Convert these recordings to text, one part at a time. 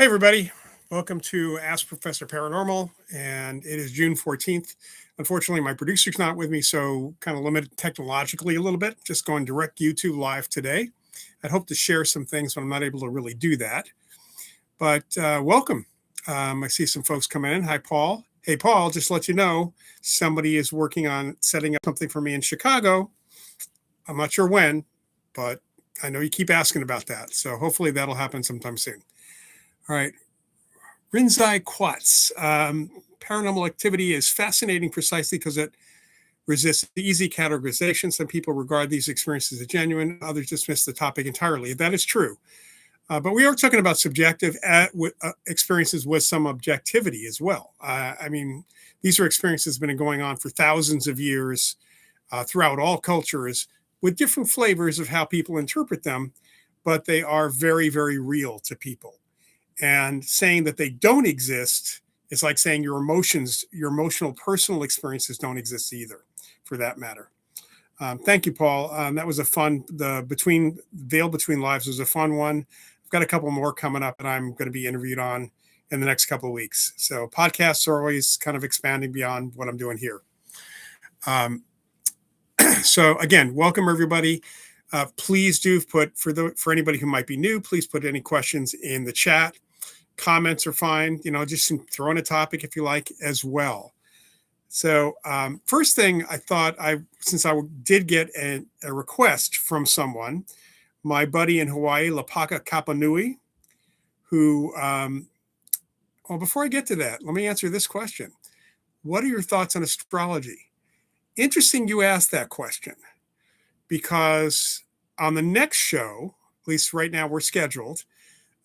Hey, everybody. Welcome to Ask Professor Paranormal. And it is June 14th. Unfortunately, my producer's not with me, so kind of limited technologically a little bit. Just going direct YouTube live today. I'd hope to share some things, but I'm not able to really do that. But welcome. I see some folks coming in. Hi, Paul. Hey, Paul, just to let you know, somebody is working on setting up something for me in Chicago. I'm not sure when, but I know you keep asking about that. So hopefully that'll happen sometime soon. All right. Rinzai Quartz. Paranormal activity is fascinating precisely because it resists the easy categorization. Some people regard these experiences as genuine, others dismiss the topic entirely. That is true. But we are talking about subjective experiences with some objectivity as well. I mean, these are experiences that have been going on for thousands of years throughout all cultures with different flavors of how people interpret them, but they are very, very real to people. And saying that they don't exist is like saying your emotions, your emotional personal experiences don't exist either, for that matter. Thank you, Paul. That was a fun, the Veil Between Lives was a fun one. I've got a couple more coming up that I'm going to be interviewed on in the next couple of weeks. So podcasts are always kind of expanding beyond what I'm doing here. So again, welcome everybody. Please do put, for anybody who might be new, please put any questions in the chat. Comments are fine. Just throw in a topic if you like as well. So first thing I thought, since I did get a request from someone, my buddy in Hawaii, Lapaka Kapanui, who, well, before I get to that, let me answer this question. What are your thoughts on astrology? Interesting you asked that question, because on the next show, at least right now we're scheduled,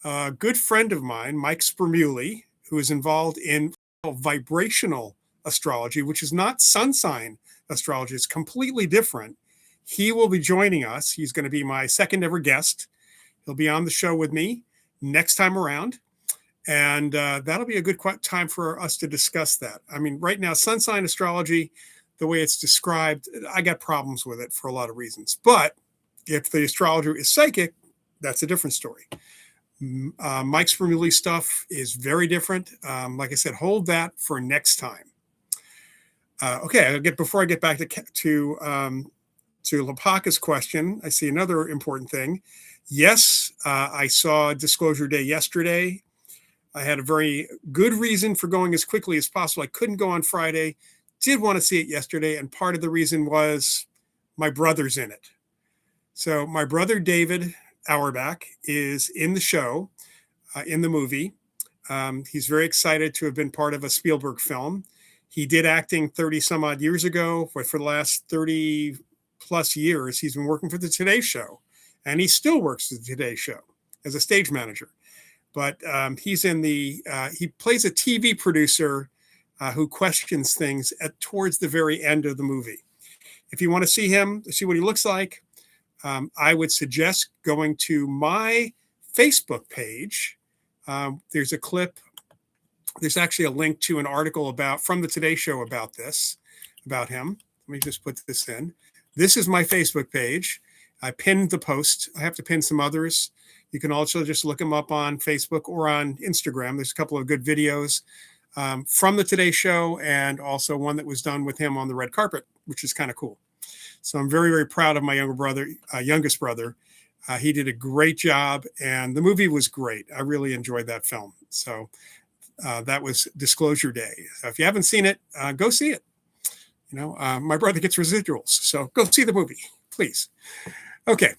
a good friend of mine, Mike Spermuli, who is involved in vibrational astrology, which is not sun sign astrology, it's completely different. He will be joining us. He's going to be my second ever guest. He'll be on the show with me next time around. And that'll be a good time for us to discuss that. I mean, right now, sun sign astrology, the way it's described, I got problems with it for a lot of reasons. But if the astrologer is psychic, that's a different story. Mike Spermuli stuff is very different. Like I said, hold that for next time. Okay, before I get back to Lapaka's question, I see another important thing. Yes, I saw Disclosure Day yesterday. I had a very good reason for going as quickly as possible. I couldn't go on Friday. Did want to see it yesterday, and part of the reason was my brother's in it. So my brother David Auerbach is in the show, in the movie. He's very excited to have been part of a Spielberg film. He did acting 30 some odd years ago, but for the last 30 plus years, he's been working for the Today Show, and he still works at the Today Show as a stage manager. But he's he plays a TV producer who questions things towards the very end of the movie. If you want to see him, see what he looks like, I would suggest going to my Facebook page. There's a clip. There's actually a link to an article from the Today Show about him. Let me just put this in. This is my Facebook page. I pinned the post. I have to pin some others. You can also just look him up on Facebook or on Instagram. There's a couple of good videos from the Today Show, and also one that was done with him on the red carpet, which is kind of cool. So I'm very, very proud of my youngest brother. He did a great job, and the movie was great. I really enjoyed that film. So that was Disclosure Day. So if you haven't seen it, go see it. My brother gets residuals, so go see the movie, please. Okay.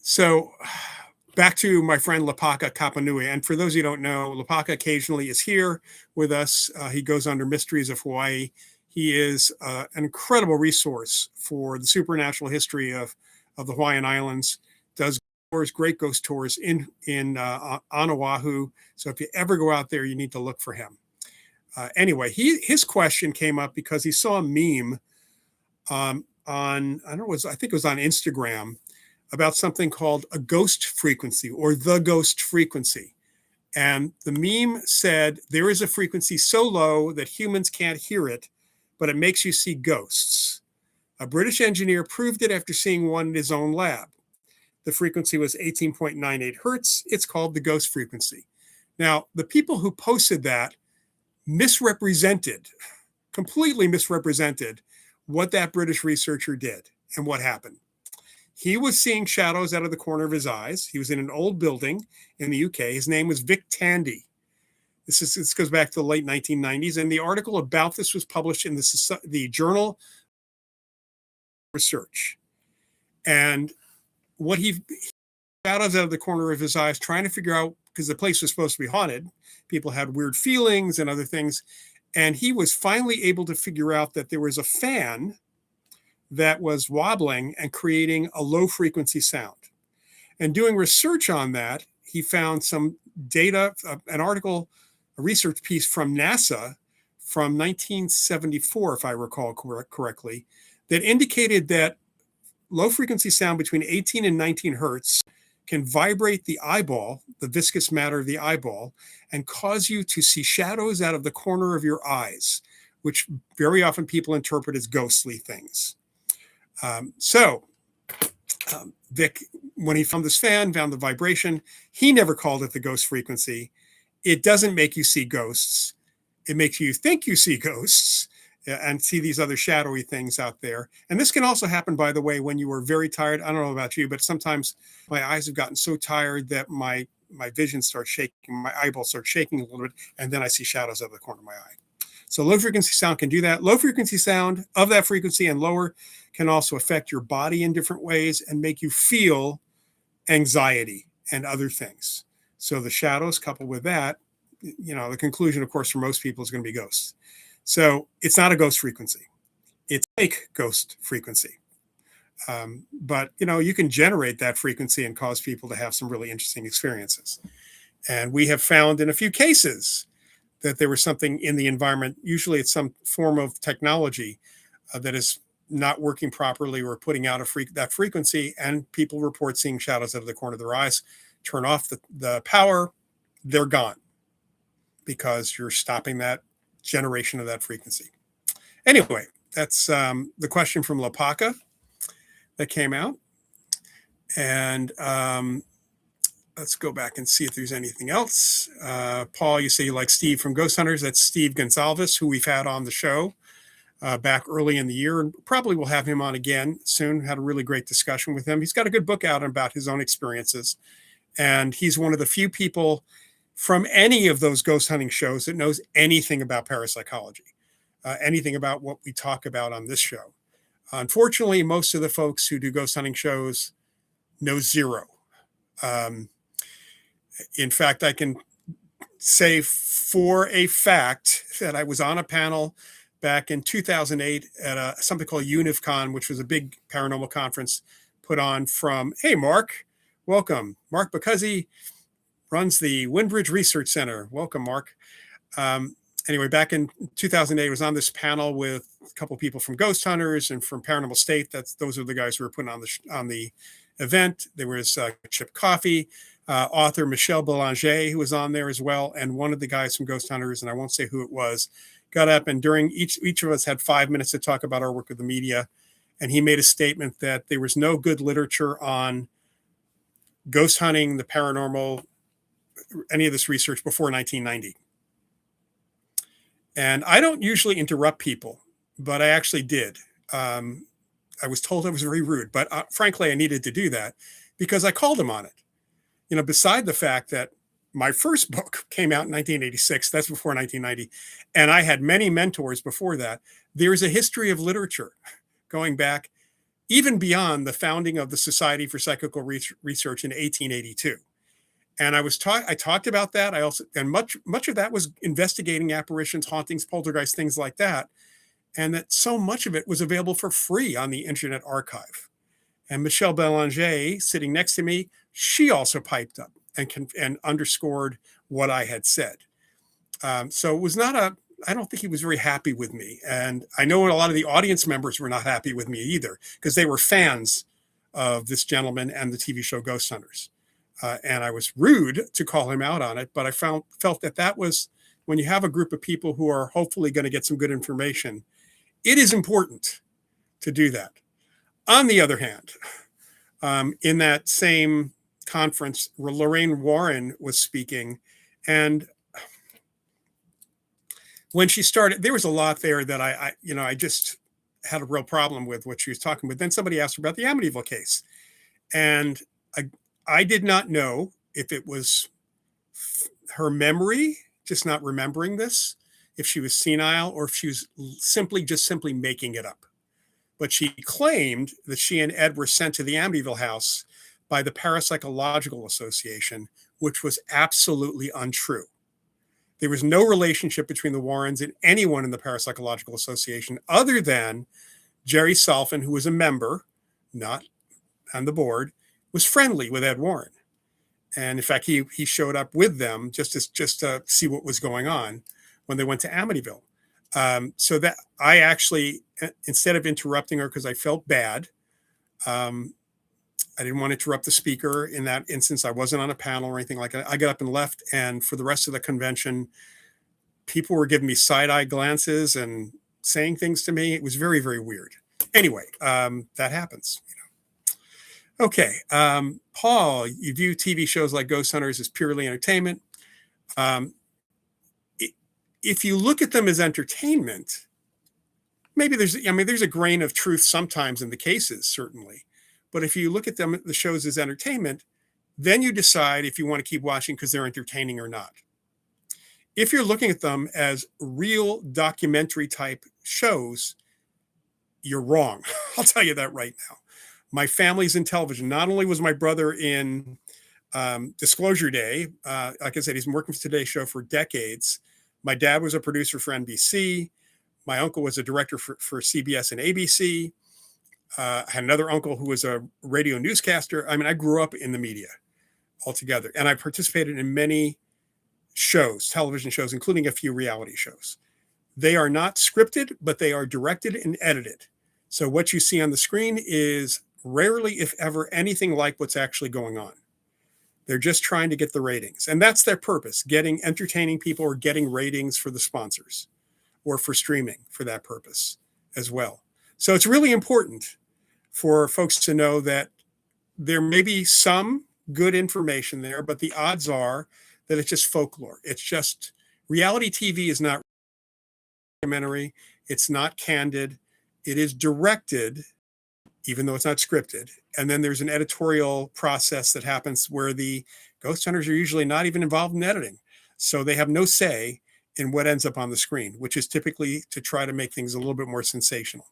So back to my friend Lapaka Kapanui. And for those of you who don't know, Lapaka occasionally is here with us. He goes under Mysteries of Hawaii. He is an incredible resource for the supernatural history of the Hawaiian Islands. Does great ghost tours on Oahu. So if you ever go out there, you need to look for him. Anyway, his question came up because he saw a meme I think it was on Instagram, about something called a ghost frequency or the ghost frequency. And the meme said, there is a frequency so low that humans can't hear it, but it makes you see ghosts. A British engineer proved it after seeing one in his own lab. The frequency was 18.98 hertz. It's called the ghost frequency. Now, the people who posted that completely misrepresented what that British researcher did and what happened. He was seeing shadows out of the corner of his eyes. He was in an old building in the UK. His name was Vic Tandy. This goes back to the late 1990s, and the article about this was published in the journal Research. And what he shadows out of the corner of his eyes, trying to figure out, because the place was supposed to be haunted, people had weird feelings and other things, and he was finally able to figure out that there was a fan that was wobbling and creating a low frequency sound. And doing research on that, he found some data, an article, a research piece from NASA from 1974, if I recall correctly, that indicated that low frequency sound between 18 and 19 hertz can vibrate the eyeball, the viscous matter of the eyeball, and cause you to see shadows out of the corner of your eyes, which very often people interpret as ghostly things. Vic, when he found this fan, found the vibration, he never called it the ghost frequency. It doesn't make you see ghosts. It makes you think you see ghosts and see these other shadowy things out there. And this can also happen, by the way, when you are very tired. I don't know about you, but sometimes my eyes have gotten so tired that my vision starts shaking, my eyeball starts shaking a little bit, and then I see shadows out of the corner of my eye. So low frequency sound can do that. Low frequency sound of that frequency and lower can also affect your body in different ways and make you feel anxiety and other things. So the shadows coupled with that, the conclusion, of course, for most people is going to be ghosts. So it's not a ghost frequency. It's a fake ghost frequency. But you can generate that frequency and cause people to have some really interesting experiences. And we have found in a few cases that there was something in the environment. Usually it's some form of technology that is not working properly or putting out that frequency, and people report seeing shadows out of the corner of their eyes. Turn off the power, they're gone because you're stopping that generation of that frequency. Anyway, that's the question from Lapaka that came out. And let's go back and see if there's anything else. Paul, you say you like Steve from Ghost Hunters. That's Steve Gonsalves, who we've had on the show back early in the year, and probably we'll have him on again soon. Had a really great discussion with him. He's got a good book out about his own experiences. And he's one of the few people from any of those ghost hunting shows that knows anything about parapsychology, anything about what we talk about on this show. Unfortunately, most of the folks who do ghost hunting shows know zero. In fact, I can say for a fact that I was on a panel back in 2008 at something called UNIFCon, which was a big paranormal conference put on from, hey, Mark, welcome. Mark Bacuzzi runs the Windbridge Research Center. Welcome, Mark. Anyway, back in 2008, I was on this panel with a couple of people from Ghost Hunters and from Paranormal State. Those are the guys who were putting on the event. There was Chip Coffey, author Michel Belanger, who was on there as well, and one of the guys from Ghost Hunters, and I won't say who it was, got up, and during each of us had 5 minutes to talk about our work with the media, and he made a statement that there was no good literature on ghost hunting, the paranormal, any of this research before 1990. And I don't usually interrupt people, but I actually did. I was told I was very rude, but frankly, I needed to do that because I called him on it. Beside the fact that my first book came out in 1986, that's before 1990, and I had many mentors before that. There's a history of literature going back even beyond the founding of the Society for Psychical Research in 1882. And I talked about that. And much of that was investigating apparitions, hauntings, poltergeists, things like that. And that so much of it was available for free on the Internet Archive. And Michelle Belanger, sitting next to me, she also piped up and underscored what I had said. So it was I don't think he was very happy with me. And I know a lot of the audience members were not happy with me either, because they were fans of this gentleman and the TV show Ghost Hunters. And I was rude to call him out on it, but I felt that was, when you have a group of people who are hopefully going to get some good information, it is important to do that. On the other hand, In that same conference, Lorraine Warren was speaking, and when she started, there was a lot there that I just had a real problem with what she was talking about. Then somebody asked her about the Amityville case, and I did not know if it was her memory just not remembering this, if she was senile, or if she was simply making it up. But she claimed that she and Ed were sent to the Amityville house by the Parapsychological Association, which was absolutely untrue. There was no relationship between the Warrens and anyone in the Parapsychological Association other than Jerry Salfin, who was a member, not on the board, was friendly with Ed Warren. And in fact, he showed up with them just to see what was going on when they went to Amityville. So that I actually, instead of interrupting her because I felt bad, I didn't want to interrupt the speaker in that instance. I wasn't on a panel or anything like that. I got up and left. And for the rest of the convention, people were giving me side-eye glances and saying things to me. It was very, very weird. Anyway, that happens. Okay. Paul, you view TV shows like Ghost Hunters as purely entertainment. If you look at them as entertainment, maybe there's a grain of truth sometimes in the cases, certainly. But if you look at them, the shows as entertainment, then you decide if you want to keep watching because they're entertaining or not. If you're looking at them as real documentary type shows, you're wrong. I'll tell you that right now. My family's in television. Not only was my brother in Disclosure Day, like I said, he's been working for Today's Show for decades. My dad was a producer for NBC. My uncle was a director for CBS and ABC. I had another uncle who was a radio newscaster. I mean, I grew up in the media altogether, and I participated in many shows, television shows, including a few reality shows. They are not scripted, but they are directed and edited. So what you see on the screen is rarely, if ever, anything like what's actually going on. They're just trying to get the ratings. And that's their purpose, entertaining people or getting ratings for the sponsors or for streaming for that purpose as well. So it's really important for folks to know that there may be some good information there, but the odds are that it's just folklore. It's just reality TV is not documentary. It's not candid. It is directed, even though it's not scripted. And then there's an editorial process that happens where the ghost hunters are usually not even involved in editing. So they have no say in what ends up on the screen, which is typically to try to make things a little bit more sensational.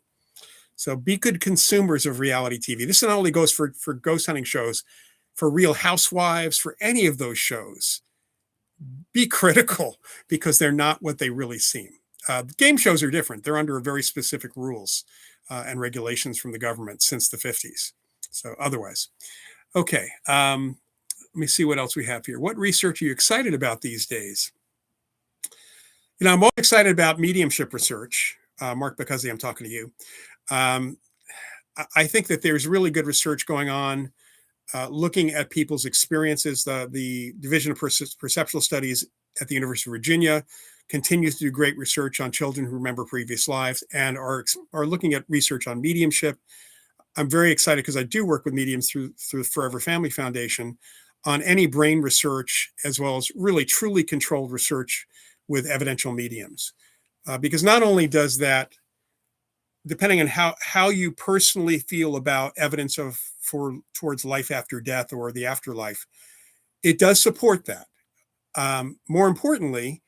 So be good consumers of reality TV. This not only goes for ghost hunting shows, for Real Housewives, for any of those shows. Be critical because they're not what they really seem. Game shows are different. They're under very specific rules and regulations from the government since the 50s. So otherwise, okay. Let me see what else we have here. What research are you excited about these days? I'm most excited about mediumship research. Mark Becuzzi, I'm talking to you. I think that there's really good research going on looking at people's experiences. The Division of Perceptual Studies at the University of Virginia continues to do great research on children who remember previous lives and are looking at research on mediumship. I'm very excited because I do work with mediums through the Forever Family Foundation on any brain research, as well as really truly controlled research with evidential mediums. Because not only does that, depending on how you personally feel about evidence towards life after death or the afterlife, it does support that. More importantly,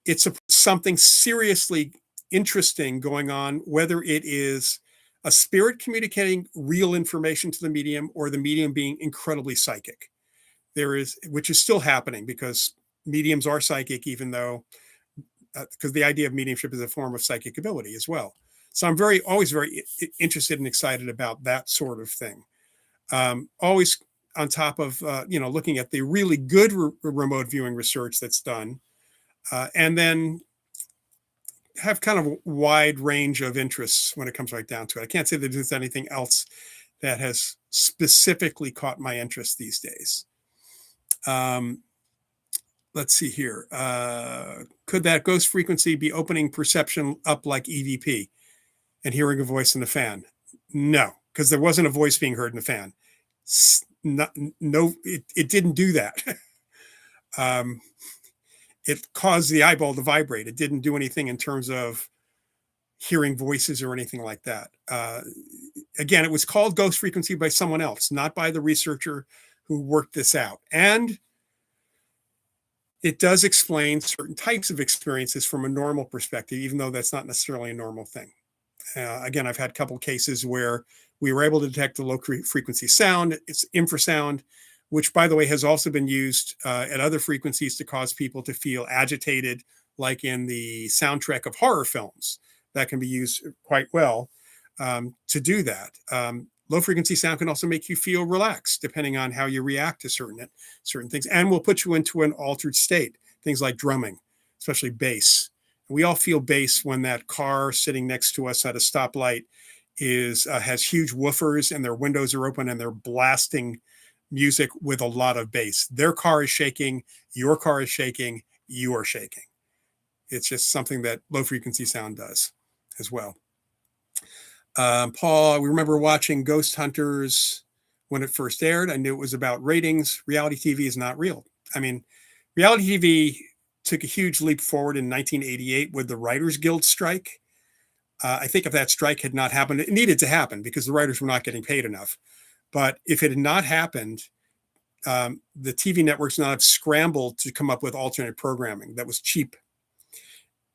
it supports something seriously interesting going on, whether it is a spirit communicating real information to the medium or the medium being incredibly psychic. Which is still happening because mediums are psychic, even though, because the idea of mediumship is a form of psychic ability as well. So I'm always very interested and excited about that sort of thing. Always on top of, looking at the really good remote viewing research that's done, and then have kind of a wide range of interests when it comes right down to it. I can't say that there's anything else that has specifically caught my interest these days. Let's see here. Could that ghost frequency be opening perception up like EVP and hearing a voice in the fan? No, because there wasn't a voice being heard in the fan. No, it didn't do that. um, it caused the eyeball to vibrate. It didn't do anything in terms of hearing voices or anything like that. Again, it was called ghost frequency by someone else, not by the researcher who worked this out. And it does explain certain types of experiences from a normal perspective, even though that's not necessarily a normal thing. Again, I've had a couple of cases where we were able to detect the low frequency sound. It's infrasound, which, by the way, has also been used at other frequencies to cause people to feel agitated, like in the soundtrack of horror films. That can be used quite well to do that. Low frequency sound can also make you feel relaxed, depending on how you react to certain things, and will put you into an altered state. Things like drumming, especially bass. We all feel bass when that car sitting next to us at a stoplight has huge woofers and their windows are open and they're blasting music with a lot of bass. Their car is shaking, your car is shaking, you are shaking. It's just something that low frequency sound does as well. Paul, we remember watching Ghost Hunters when it first aired. I knew it was about ratings. Reality TV is not real. I mean, reality TV took a huge leap forward in 1988 with the Writers Guild strike. I think if that strike had not happened, it needed to happen because the writers were not getting paid enough. But if it had not happened, the TV networks would not have scrambled to come up with alternate programming that was cheap.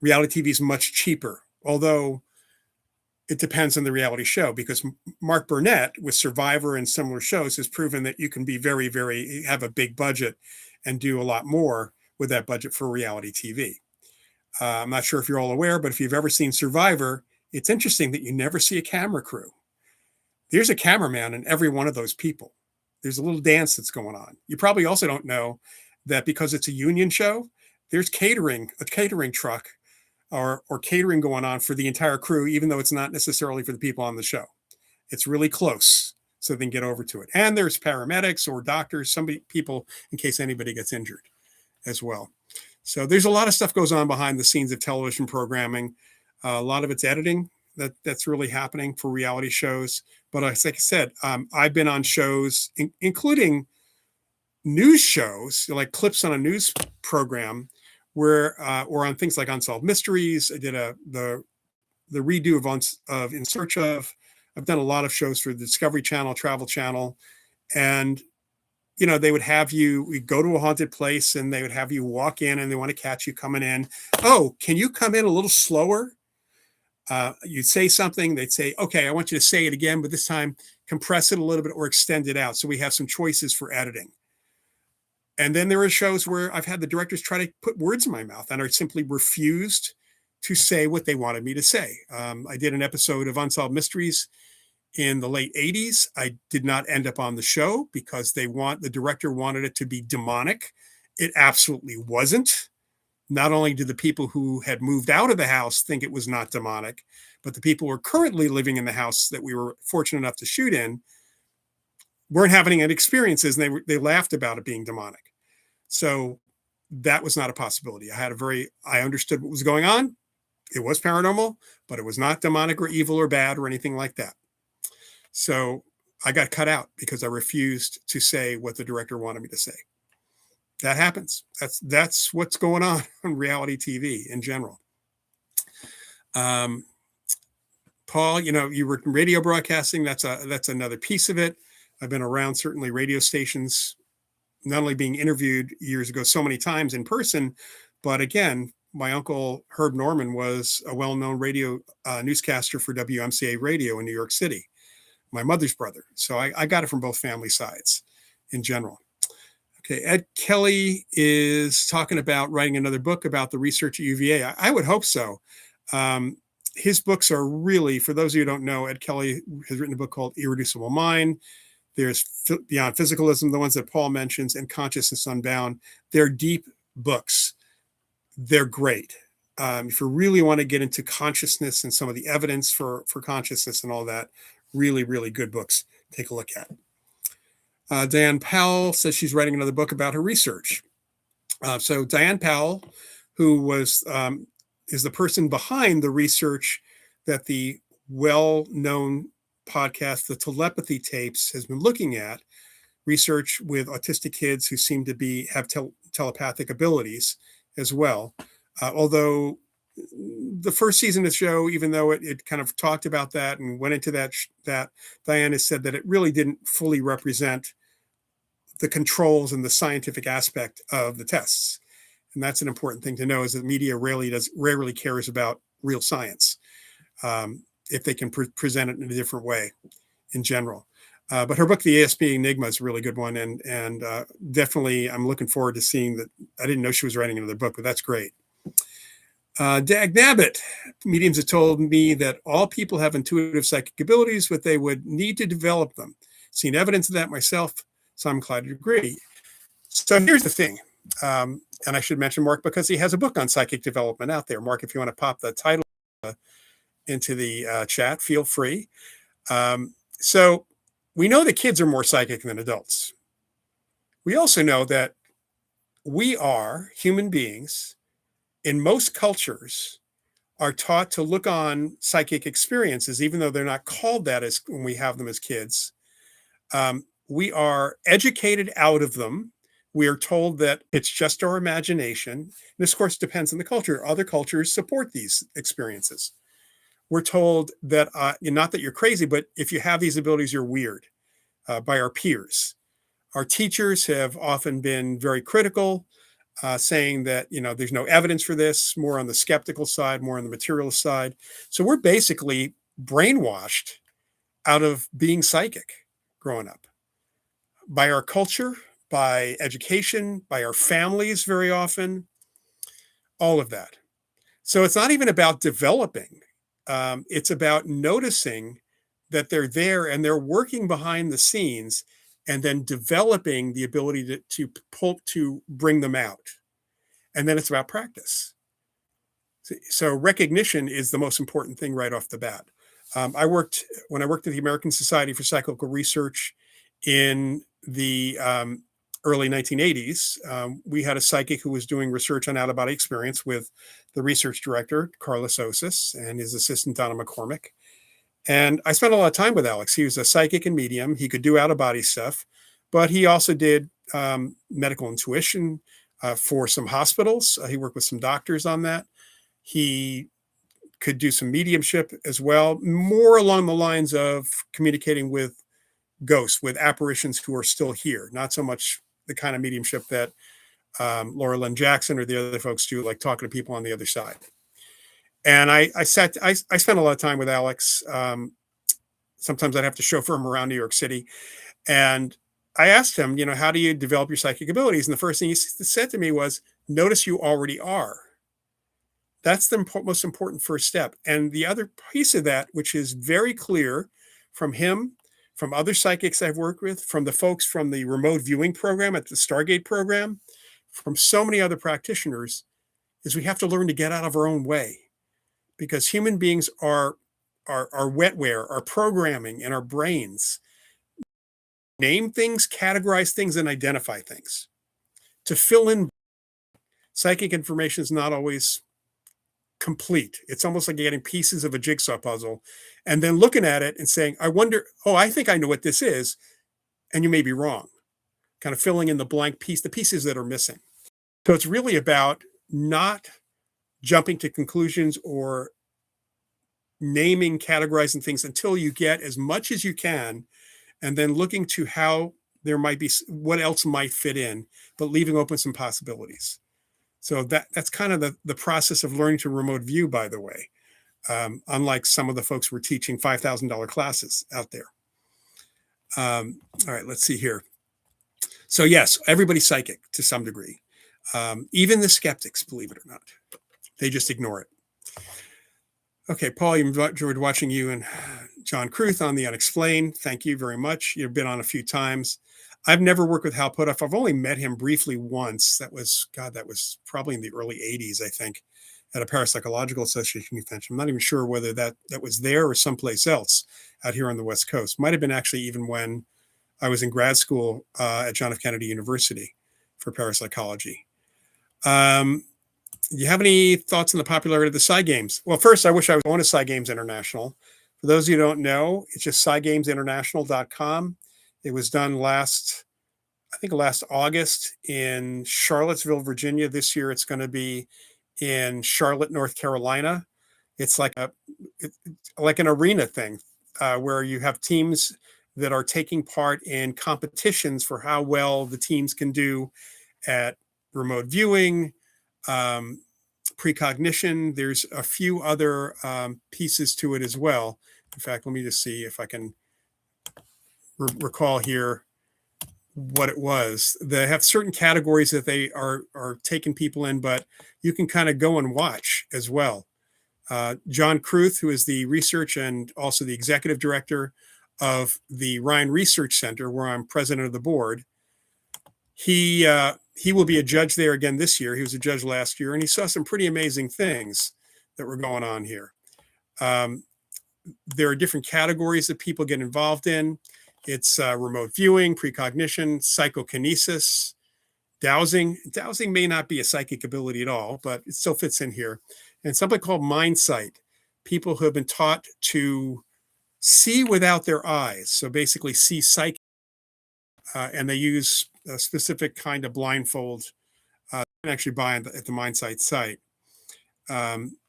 Reality TV is much cheaper, although it depends on the reality show, because Mark Burnett with Survivor and similar shows has proven that you can be have a big budget and do a lot more with that budget for reality TV. I'm not sure if you're all aware, but if you've ever seen Survivor, it's interesting that you never see a camera crew. There's a cameraman in every one of those people. There's a little dance that's going on. You probably also don't know that because it's a union show, there's a catering truck or catering going on for the entire crew, even though it's not necessarily for the people on the show. It's really close so they can get over to it. And there's paramedics or doctors, people in case anybody gets injured as well. So there's a lot of stuff goes on behind the scenes of television programming. A lot of it's editing that's really happening for reality shows. But like I said, I've been on shows, including news shows, like clips on a news program, where or on things like Unsolved Mysteries. I did the redo of In Search Of. I've done a lot of shows for the Discovery Channel, Travel Channel, and they would have we go to a haunted place and they would have you walk in and they want to catch you coming in. Oh, can you come in a little slower? You'd say something, they'd say, okay, I want you to say it again, but this time compress it a little bit or extend it out. So we have some choices for editing. And then there are shows where I've had the directors try to put words in my mouth and I simply refused to say what they wanted me to say. I did an episode of Unsolved Mysteries in the late 80s. I did not end up on the show because the director wanted it to be demonic. It absolutely wasn't. Not only did the people who had moved out of the house think it was not demonic, but the people who are currently living in the house that we were fortunate enough to shoot in weren't having any experiences, and they laughed about it being demonic. So that was not a possibility. I understood what was going on. It was paranormal, but it was not demonic or evil or bad or anything like that. So I got cut out because I refused to say what the director wanted me to say. That happens. That's what's going on reality TV in general. Paul, you were in radio broadcasting. That's another piece of it. I've been around certainly radio stations, not only being interviewed years ago so many times in person, but again, my uncle Herb Norman was a well-known radio newscaster for WMCA radio in New York City, my mother's brother. So I got it from both family sides in general. Okay, Ed Kelly is talking about writing another book about the research at UVA. I would hope so. His books are really, for those of you who don't know, Ed Kelly has written a book called Irreducible Mind. There's Beyond Physicalism, the ones that Paul mentions, and Consciousness Unbound. They're deep books. They're great. If you really want to get into consciousness and some of the evidence for consciousness and all that, really, really good books. Take a look at. Diane Powell says she's writing another book about her research. So Diane Powell, who is the person behind the research that the well-known podcast, the telepathy tapes, has been looking at research with autistic kids who seem to have telepathic abilities as well. Although the first season of the show, even though it kind of talked about that and went into that Diana said that it really didn't fully represent the controls and the scientific aspect of the tests. And that's an important thing to know, is that media rarely cares about real science if they can present it in a different way in general. But her book, The ASP Enigma, is a really good one. And definitely I'm looking forward to seeing that. I didn't know she was writing another book, but that's great. Dag Nabbit, mediums have told me that all people have intuitive psychic abilities, but they would need to develop them. Seen evidence of that myself, so I'm inclined to agree. So here's the thing. And I should mention Mark because he has a book on psychic development out there. Mark, if you want to pop the title into the chat, feel free. So we know that kids are more psychic than adults. We also know that we are human beings in most cultures are taught to look on psychic experiences, even though they're not called that as when we have them as kids. We are educated out of them. We are told that it's just our imagination. This, of course, depends on the culture. Other cultures support these experiences. We're told that, not that you're crazy, but if you have these abilities, you're weird by our peers. Our teachers have often been very critical, saying that, there's no evidence for this, more on the skeptical side, more on the materialist side. So we're basically brainwashed out of being psychic growing up by our culture, by education, by our families very often, all of that. So it's not even about developing. It's about noticing that they're there and they're working behind the scenes, and then developing the ability to bring them out. And then it's about practice. So recognition is the most important thing right off the bat. When I worked at the American Society for Psychical Research in the early 1980s, we had a psychic who was doing research on out-of-body experience with the research director, Carlos Osis, and his assistant, Donna McCormick. And I spent a lot of time with Alex. He was a psychic and medium. He could do out-of-body stuff, but he also did medical intuition for some hospitals. He worked with some doctors on that. He could do some mediumship as well, more along the lines of communicating with ghosts, with apparitions who are still here, not so much the kind of mediumship that Laura Lynn Jackson or the other folks do, like talking to people on the other side. And I spent a lot of time with Alex. Sometimes I'd have to chauffeur him around New York City. And I asked him, how do you develop your psychic abilities? And the first thing he said to me was, notice you already are. That's the most important first step. And the other piece of that, which is very clear from him, from other psychics I've worked with, from the folks from the remote viewing program at the Stargate program, from so many other practitioners, is we have to learn to get out of our own way. Because human beings are wetware, our programming in our brains. Name things, categorize things, and identify things. To fill in psychic information is not always complete. It's almost like getting pieces of a jigsaw puzzle and then looking at it and saying, I think I know what this is. And you may be wrong. Kind of filling in the blank piece, the pieces that are missing. So it's really about not jumping to conclusions or naming, categorizing things until you get as much as you can, and then looking to how there might be, what else might fit in, but leaving open some possibilities. So that's kind of the process of learning to remote view, by the way, unlike some of the folks who are teaching $5,000 classes out there. All right, let's see here. So yes, everybody's psychic to some degree. Even the skeptics, believe it or not. They just ignore it. Okay, Paul, you enjoyed watching you and John Kruth on The Unexplained. Thank you very much. You've been on a few times. I've never worked with Hal Puthoff. I've only met him briefly once. That was probably in the early 80s, I think, at a Parapsychological Association convention. I'm not even sure whether that was there or someplace else out here on the West Coast. Might have been actually even when I was in grad school at John F. Kennedy University for parapsychology. Do you have any thoughts on the popularity of the Psy Games? Well, first, I wish I was going to Psy Games International. For those of you who don't know, it's just cygamesinternational.com. It was done last August in Charlottesville, Virginia. This year it's going to be in Charlotte, North Carolina. It's like an arena thing where you have teams that are taking part in competitions for how well the teams can do at remote viewing, precognition. There's a few other pieces to it as well. In fact, let me just see if I can recall here what it was. They have certain categories that they are taking people in, but you can kind of go and watch as well. John Kruth, who is the research and also the executive director of the Rhine Research Center, where I'm president of the board, he will be a judge there again this year. He was a judge last year, and he saw some pretty amazing things that were going on here. There are different categories that people get involved in. It's remote viewing, precognition, psychokinesis, dowsing. Dowsing may not be a psychic ability at all, but it still fits in here. And something called mind sight. People who have been taught to see without their eyes. So basically see psychic, and they use a specific kind of blindfold you can actually buy at the mind sight site.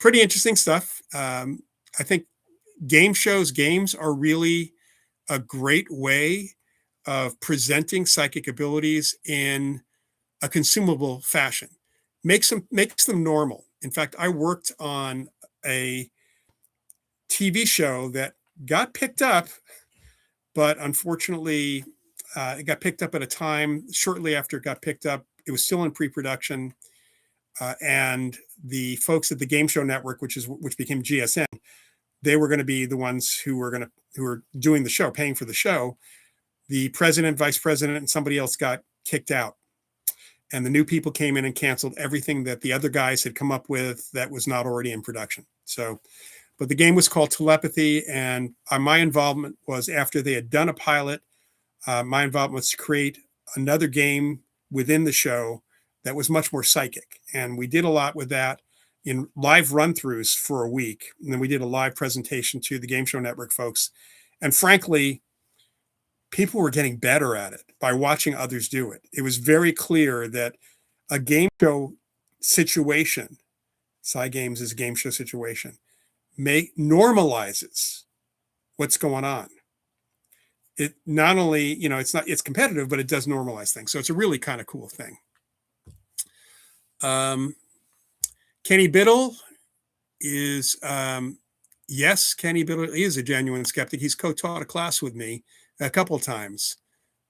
Pretty interesting stuff. I think games are really a great way of presenting psychic abilities in a consumable fashion. Makes them normal. In fact, I worked on a TV show that got picked up, but unfortunately, it got picked up at a time shortly after it got picked up. It was still in pre-production, and the folks at the Game Show Network, which became GSN, they were going to be the ones who were doing the show, paying for the show. The president, vice president, and somebody else got kicked out. And the new people came in and canceled everything that the other guys had come up with that was not already in production. So, but the game was called Telepathy, and my involvement was after they had done a pilot. My involvement was to create another game within the show that was much more psychic. And we did a lot with that in live run-throughs for a week. And then we did a live presentation to the Game Show Network folks. And frankly, people were getting better at it by watching others do it. It was very clear that a game show situation, Cygames is a game show situation, normalizes what's going on. It not only, it's competitive, but it does normalize things. So it's a really kind of cool thing. Kenny Biddle is, yes, Kenny Biddle is a genuine skeptic. He's co-taught a class with me a couple of times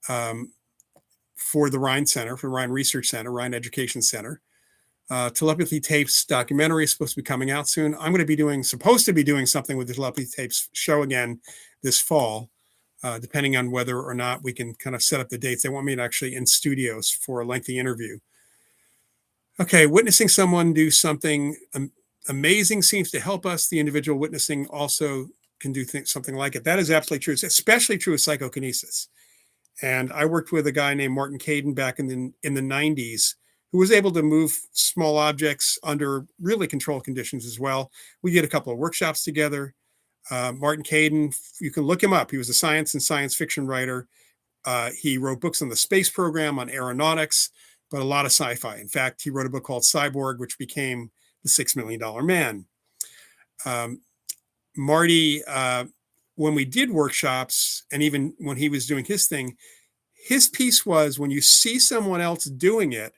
for the Rhine Center, for Rhine Research Center, Rhine Education Center. Telepathy Tapes documentary is supposed to be coming out soon. I'm going to be supposed to be doing something with the Telepathy Tapes show again this fall, depending on whether or not we can kind of set up the dates. They want me to actually in studios for a lengthy interview. Okay, witnessing someone do something amazing seems to help us. The individual witnessing also can do something like it. That is absolutely true. It's especially true with psychokinesis. And I worked with a guy named Martin Caden back in the 90s who was able to move small objects under really controlled conditions as well. We did a couple of workshops together. Martin Caden, you can look him up. He was a science and science fiction writer. He wrote books on the space program, on aeronautics, but a lot of sci-fi. In fact, he wrote a book called Cyborg, which became The $6 Million Man. Marty, when we did workshops, and even when he was doing his thing, his piece was when you see someone else doing it,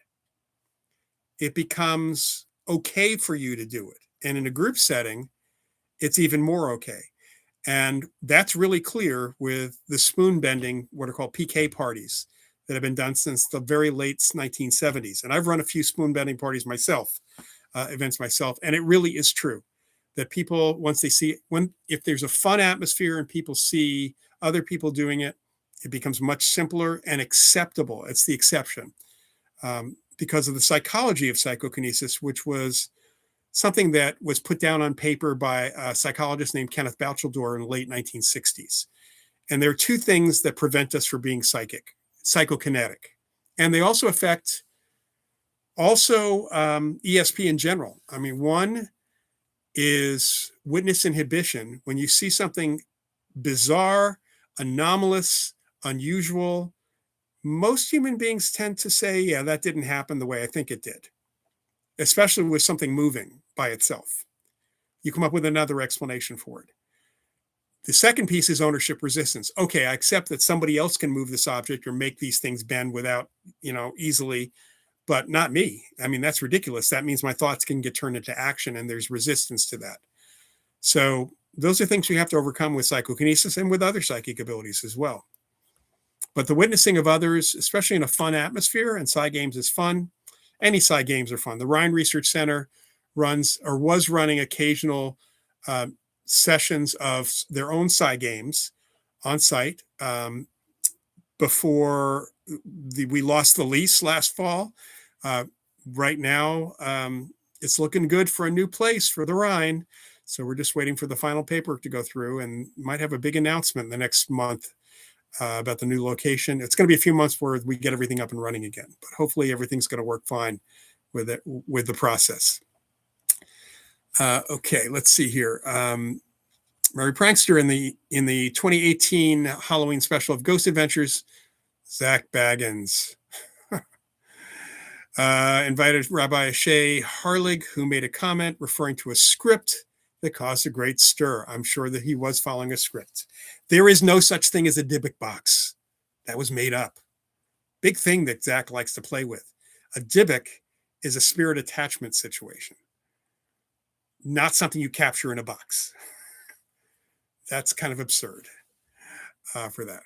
it becomes okay for you to do it. And in a group setting, it's even more okay. And that's really clear with the spoon bending, what are called PK parties that have been done since the very late 1970s. And I've run a few spoon bending parties myself, events myself. And it really is true that people, once they see, if there's a fun atmosphere and people see other people doing it, it becomes much simpler and acceptable. It's the exception because of the psychology of psychokinesis, which was something that was put down on paper by a psychologist named Kenneth Bouchaldor in the late 1960s. And there are two things that prevent us from being psychokinetic. And they also affect ESP in general. I mean, one is witness inhibition, when you see something bizarre, anomalous, unusual, most human beings tend to say, yeah, that didn't happen the way I think it did, especially with something moving by itself. You come up with another explanation for it. The second piece is ownership resistance. Okay, I accept that somebody else can move this object or make these things bend without, easily, but not me. I mean, that's ridiculous. That means my thoughts can get turned into action, and there's resistance to that. So those are things you have to overcome with psychokinesis and with other psychic abilities as well. But the witnessing of others, especially in a fun atmosphere, and Psy Games is fun. Any Psy Games are fun. The Rhine Research Center runs or was running occasional sessions of their own Psy Games on site before we lost the lease last fall. Right now, it's looking good for a new place for the Rhine. So we're just waiting for the final paperwork to go through, and might have a big announcement in the next month about the new location. It's going to be a few months before we get everything up and running again, but hopefully everything's going to work fine with it, with the process. Okay, let's see here. Mary Prankster in the 2018 Halloween special of Ghost Adventures, Zach Baggins invited Rabbi Shea Harlig, who made a comment referring to a script that caused a great stir. I'm sure that he was following a script. There is no such thing as a Dybbuk box. That was made up. Big thing that Zach likes to play with. A Dybbuk is a spirit attachment situation, not something you capture in a box. That's kind of absurd for that.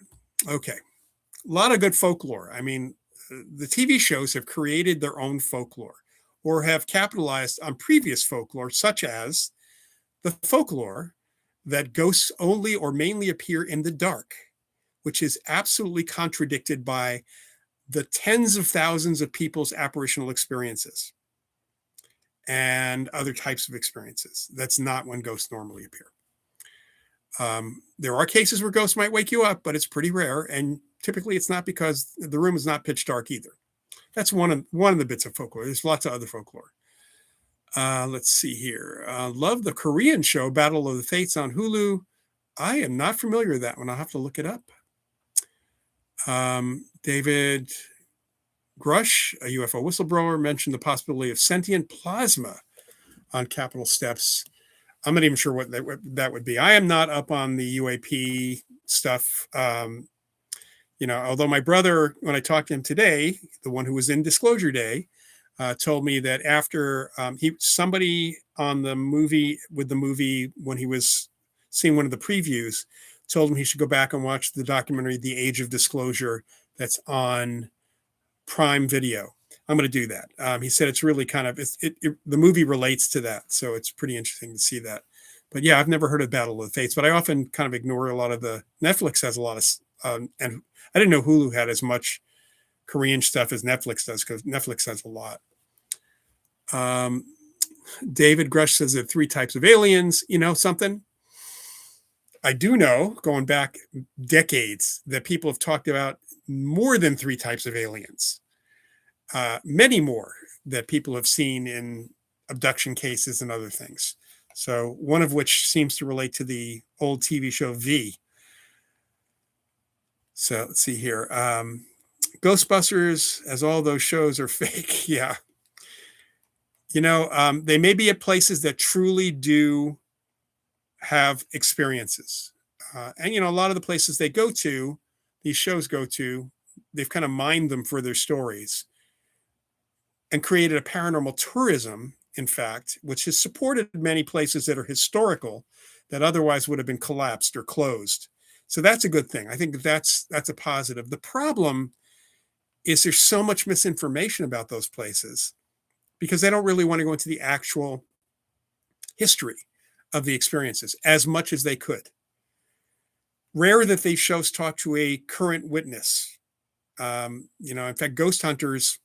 Okay. A lot of good folklore. I mean, the TV shows have created their own folklore or have capitalized on previous folklore, such as the folklore that ghosts only or mainly appear in the dark, which is absolutely contradicted by the tens of thousands of people's apparitional experiences and other types of experiences. That's not when ghosts normally appear. There are cases where ghosts might wake you up, but it's pretty rare. And typically it's not because the room is not pitch dark either. That's one of the bits of folklore. There's lots of other folklore. Let's see here. Love the Korean show, Battle of the Fates on Hulu. I am not familiar with that one. I'll have to look it up. David Grush, a UFO whistleblower, mentioned the possibility of sentient plasma on Capitol steps. I'm not even sure what that would be. I am not up on the UAP stuff. Although my brother, when I talked to him today, the one who was in Disclosure Day, told me that after somebody on the movie when he was seeing one of the previews told him he should go back and watch the documentary The Age of Disclosure that's on Prime Video. I'm going to do that. He said it's really kind of the movie relates to that, so it's pretty interesting to see that. But yeah, I've never heard of Battle of the Fates, but I often kind of ignore a lot of the Netflix has a lot of and I didn't know Hulu had as much Korean stuff as Netflix does, because Netflix has a lot. David Grush says there are 3 types of aliens. You know something? I do know, going back decades, that people have talked about more than 3 types of aliens. Many more that people have seen in abduction cases and other things. So one of which seems to relate to the old TV show V. So let's see here. Ghostbusters, as all those shows are fake. Yeah. They may be at places that truly do have experiences. And a lot of the places they go to, these shows go to, they've kind of mined them for their stories and created a paranormal tourism, in fact, which has supported many places that are historical that otherwise would have been collapsed or closed. So that's a good thing. I think that's a positive. The problem is there's so much misinformation about those places because they don't really want to go into the actual history of the experiences as much as they could. Rare that these shows talk to a current witness. In fact, ghost hunters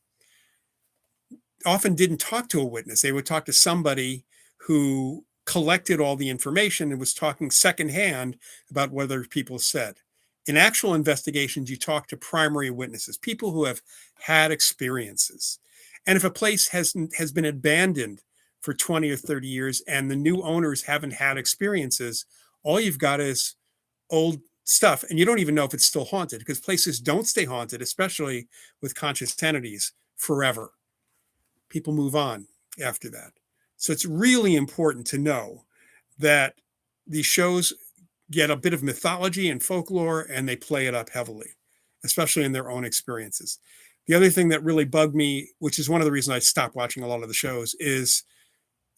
often didn't talk to a witness. They would talk to somebody who collected all the information and was talking secondhand about what other people said. In actual investigations, you talk to primary witnesses, people who have had experiences. And if a place has been abandoned for 20 or 30 years and the new owners haven't had experiences, all you've got is old stuff. And you don't even know if it's still haunted, because places don't stay haunted, especially with conscious entities, forever. People move on after that. So it's really important to know that these shows get a bit of mythology and folklore and they play it up heavily, especially in their own experiences. The other thing that really bugged me, which is one of the reasons I stopped watching a lot of the shows, is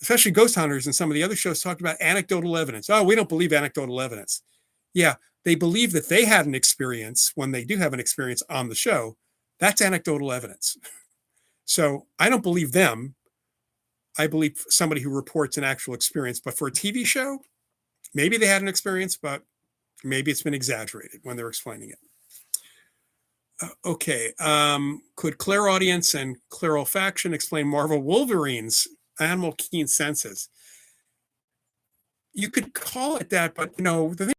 especially Ghost Hunters and some of the other shows talked about anecdotal evidence. Oh, we don't believe anecdotal evidence. Yeah, they believe that they had an experience when they do have an experience on the show. That's anecdotal evidence. So I don't believe them. I believe somebody who reports an actual experience. But for a TV show, maybe they had an experience, but maybe it's been exaggerated when they're explaining it. Okay. Could clairaudience and clairolfaction explain Marvel Wolverine's animal keen senses? You could call it that, but the thing,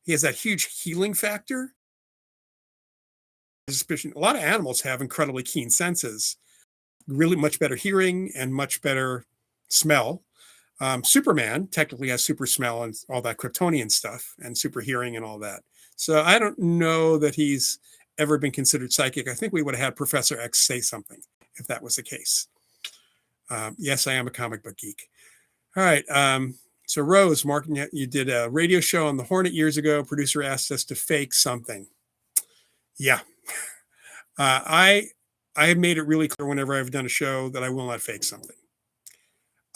he has that huge healing factor. Suspicion. A lot of animals have incredibly keen senses, really much better hearing and much better smell. Superman technically has super smell and all that Kryptonian stuff and super hearing and all that. So I don't know that he's ever been considered psychic. I think we would have had Professor X say something if that was the case. Yes, I am a comic book geek. All right. So Rose, Mark, you did a radio show on the Hornet years ago. Producer asked us to fake something. Yeah. I have made it really clear whenever I've done a show that I will not fake something.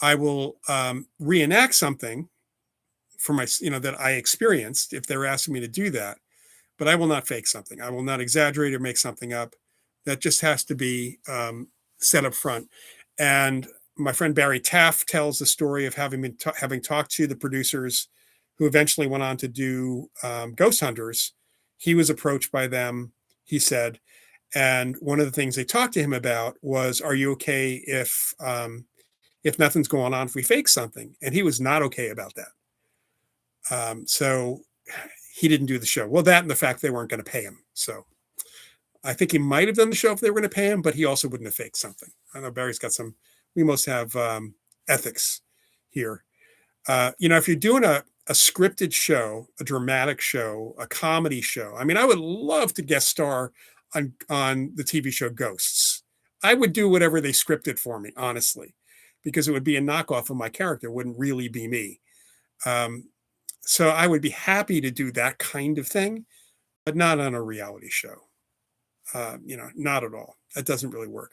I will reenact something for my, that I experienced if they're asking me to do that, but I will not fake something. I will not exaggerate or make something up. That just has to be set up front. And my friend Barry Taft tells the story of having talked to the producers who eventually went on to do Ghost Hunters. He was approached by them, he said, and one of the things they talked to him about was, are you okay if nothing's going on, if we fake something? And he was not okay about that. So he didn't do the show. Well, that and the fact they weren't going to pay him. So I think he might have done the show if they were going to pay him, but he also wouldn't have faked something. I know Barry's got we must have ethics here. If you're doing a scripted show, a dramatic show, a comedy show, I mean, I would love to guest star on the TV show Ghosts. I would do whatever they scripted for me, honestly, because it would be a knockoff of my character. It wouldn't really be me. So I would be happy to do that kind of thing, but not on a reality show. Not at all. That doesn't really work.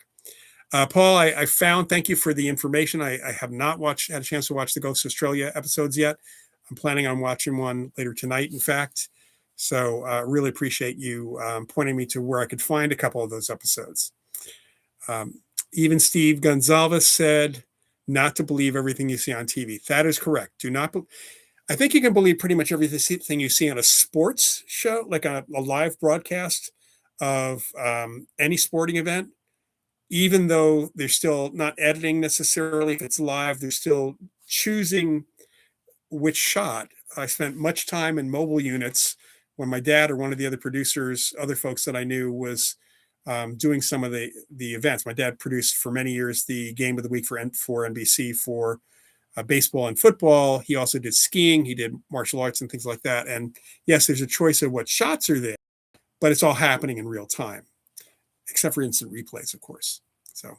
Paul, I found, thank you for the information. I have not had a chance to watch the Ghost Australia episodes yet. I'm planning on watching one later tonight, in fact. So really appreciate you pointing me to where I could find a couple of those episodes. Even Steve Gonzalez said not to believe everything you see on TV. That is correct. Do not. I think you can believe pretty much everything you see on a sports show, like a live broadcast of any sporting event, even though they're still not editing necessarily. If it's live, they're still choosing which shot. I spent much time in mobile units when my dad or one of the other producers, other folks that I knew, was doing some of the events. My dad produced for many years the game of the week for NBC for baseball and football. He also did skiing. He did martial arts and things like that. And yes, there's a choice of what shots are there, but it's all happening in real time, except for instant replays, of course. So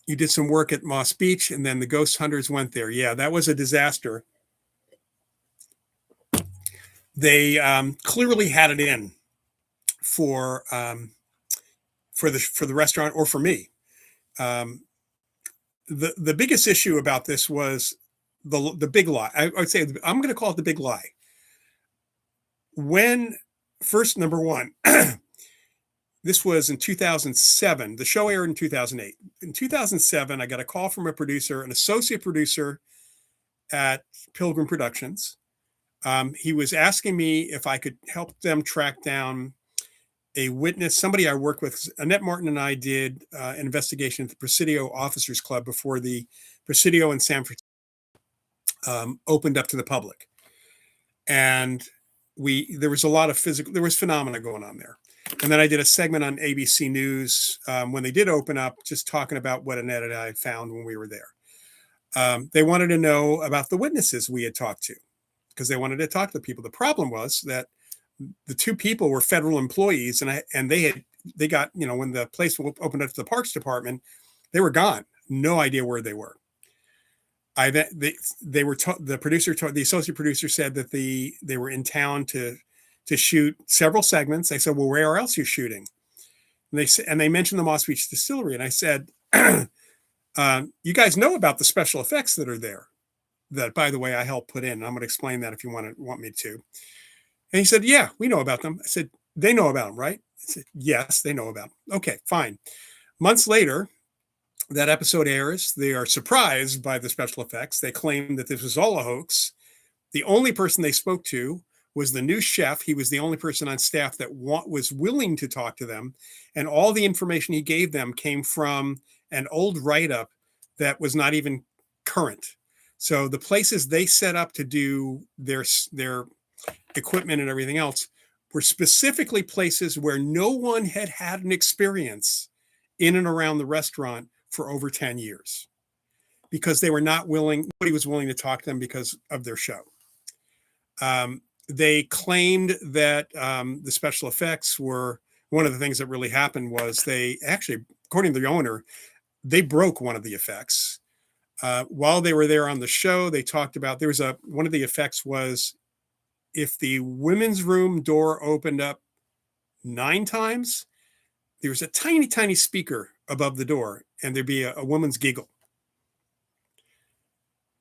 you did some work at Moss Beach, and then the Ghost Hunters went there. Yeah, that was a disaster. They clearly had it in for the restaurant or for me. The biggest issue about this was the big lie. I would say I'm going to call it the big lie. When first, number one, this was in 2007. The show aired in 2008. In 2007, I got a call from a producer, an associate producer at Pilgrim Productions. He was asking me if I could help them track down a witness, somebody I work with. Annette Martin and I did an investigation at the Presidio Officers Club before the Presidio in San Francisco opened up to the public. And there was a lot of there was phenomena going on there. And then I did a segment on ABC News when they did open up, just talking about what Annette and I found when we were there. They wanted to know about the witnesses we had talked to because they wanted to talk to the people. The problem was that the two people were federal employees, and they got, when the place opened up to the Parks Department, they were gone. No idea where they were. They were the producer, the associate producer said that they were in town to shoot several segments. They said, well, where else are you shooting? And they mentioned the Moss Beach Distillery. And I said, you guys know about the special effects that are there, that, by the way, I helped put in. I'm going to explain that if you want me to. And he said, yeah, we know about them. I said, they know about them, right? He said, yes, they know about them. Okay, fine. Months later, that episode airs. They are surprised by the special effects. They claim that this was all a hoax. The only person they spoke to was the new chef. He was the only person on staff that was willing to talk to them. And all the information he gave them came from an old write-up that was not even current. So the places they set up to do their equipment and everything else were specifically places where no one had had an experience in and around the restaurant for over 10 years because nobody was willing to talk to them because of their show. They claimed that the special effects were one of the things that really happened was they actually, according to the owner, they broke one of the effects. While they were there on the show, they talked about, one of the effects was if the women's room door opened up 9 times, there was a tiny, tiny speaker above the door, and there'd be a woman's giggle.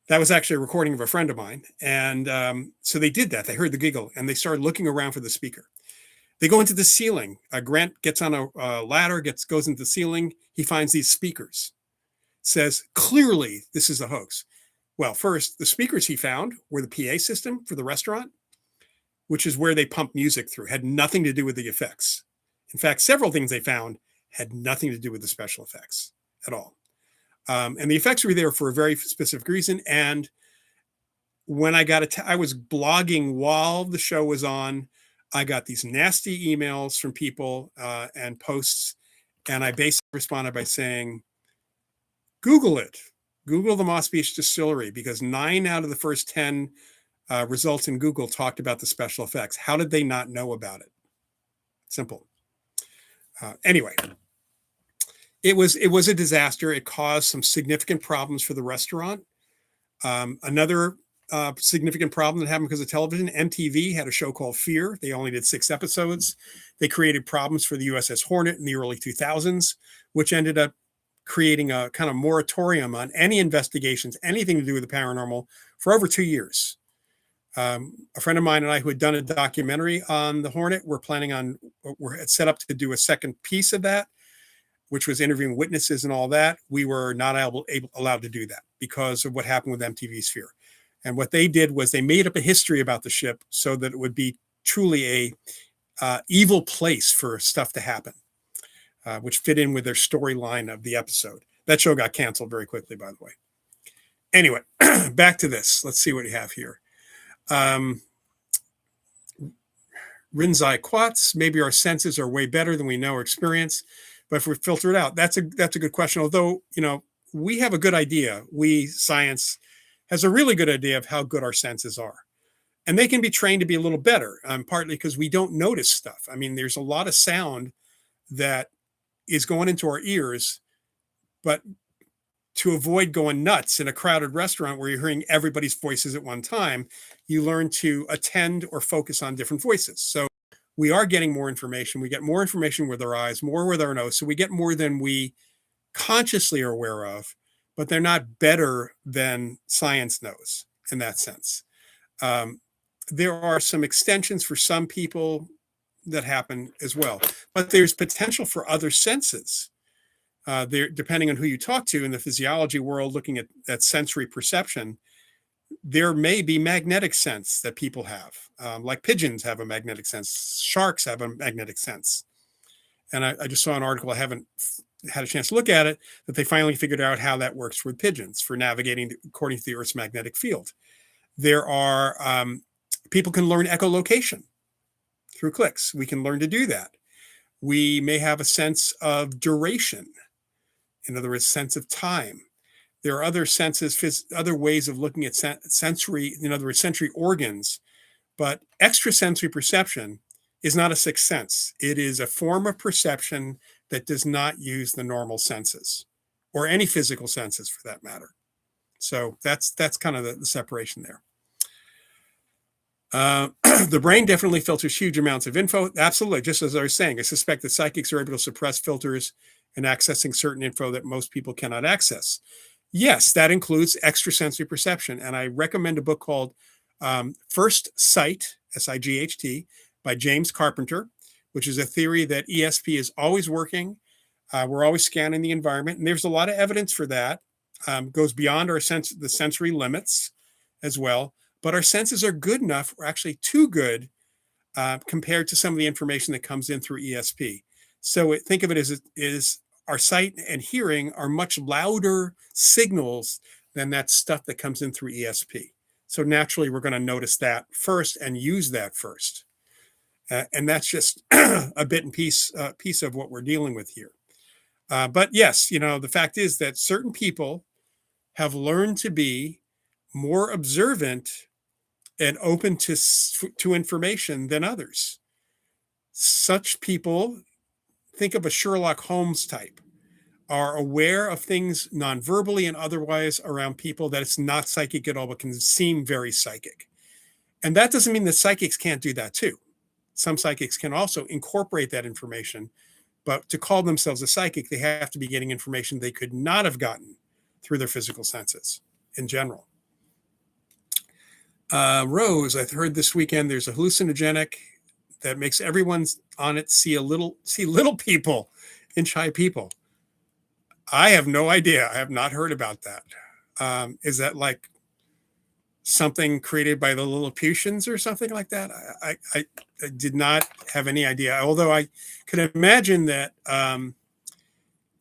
That was actually a recording of a friend of mine. And so they did that. They heard the giggle, and they started looking around for the speaker. They go into the ceiling. Grant gets on a ladder, goes into the ceiling. He finds these speakers. Says, clearly, this is a hoax. Well, first, the speakers he found were the PA system for the restaurant, which is where they pump music through. Had nothing to do with the effects. In fact, several things they found had nothing to do with the special effects at all. And the effects were there for a very specific reason. And when I was blogging while the show was on, I got these nasty emails from people and posts. And I basically responded by saying, Google it. Google the Moss Beach Distillery, because 9 out of the first 10 results in Google talked about the special effects. How did they not know about it? Simple. Anyway, it was a disaster. It caused some significant problems for the restaurant. Another significant problem that happened because of television, MTV had a show called Fear. They only did 6 episodes. They created problems for the USS Hornet in the early 2000s, which ended up creating a kind of moratorium on any investigations, anything to do with the paranormal, for over 2 years. A friend of mine and I, who had done a documentary on the Hornet, we're set up to do a second piece of that, which was interviewing witnesses and all that. We were not allowed to do that because of what happened with MTV's Fear. And what they did was they made up a history about the ship so that it would be truly a evil place for stuff to happen, which fit in with their storyline of the episode. That show got canceled very quickly, by the way. Anyway, back to this. Let's see what we have here. Rinzai Quats, maybe our senses are way better than we know or experience, but if we filter it out, that's a good question. Although, we have a good idea. Science has a really good idea of how good our senses are. And they can be trained to be a little better, partly because we don't notice stuff. I mean, there's a lot of sound that is going into our ears, but to avoid going nuts in a crowded restaurant where you're hearing everybody's voices at one time, you learn to attend or focus on different voices. So we are getting more information. We get more information with our eyes, more with our nose. So we get more than we consciously are aware of, but they're not better than science knows in that sense. There are some extensions for some people that happen as well, but there's potential for other senses. Depending on who you talk to in the physiology world, looking at sensory perception, there may be magnetic sense that people have, like pigeons have a magnetic sense, sharks have a magnetic sense. And I just saw an article, I haven't had a chance to look at it, that they finally figured out how that works with pigeons for navigating according to the Earth's magnetic field. There are people can learn echolocation through clicks. We can learn to do that. We may have a sense of duration. In other words, sense of time. There are other senses, other ways of looking at sensory, in other words, sensory organs. But extrasensory perception is not a sixth sense. It is a form of perception that does not use the normal senses or any physical senses for that matter. So that's kind of the separation there. The brain definitely filters huge amounts of info. Absolutely. Just as I was saying, I suspect that psychics are able to suppress filters and accessing certain info that most people cannot access. Yes, that includes extrasensory perception. And I recommend a book called First Sight, Sight, by James Carpenter, which is a theory that ESP is always working. We're always scanning the environment. And there's a lot of evidence for that. Goes beyond the sensory limits as well. But our senses are good enough, or actually too good, compared to some of the information that comes in through ESP. So think of it as our sight and hearing are much louder signals than that stuff that comes in through ESP. So naturally, we're going to notice that first and use that first. And that's just a bit and piece of what we're dealing with here. But yes, the fact is that certain people have learned to be more observant and open to information than others. Such people, think of a Sherlock Holmes type, are aware of things non-verbally and otherwise around people that it's not psychic at all, but can seem very psychic. And that doesn't mean that psychics can't do that too. Some psychics can also incorporate that information, but to call themselves a psychic, they have to be getting information they could not have gotten through their physical senses in general. Rose, I heard this weekend there's a hallucinogenic that makes everyone on it see little people, inch high people. I have no idea. I have not heard about that. Is that like something created by the Lilliputians or something like that? I did not have any idea. Although I could imagine that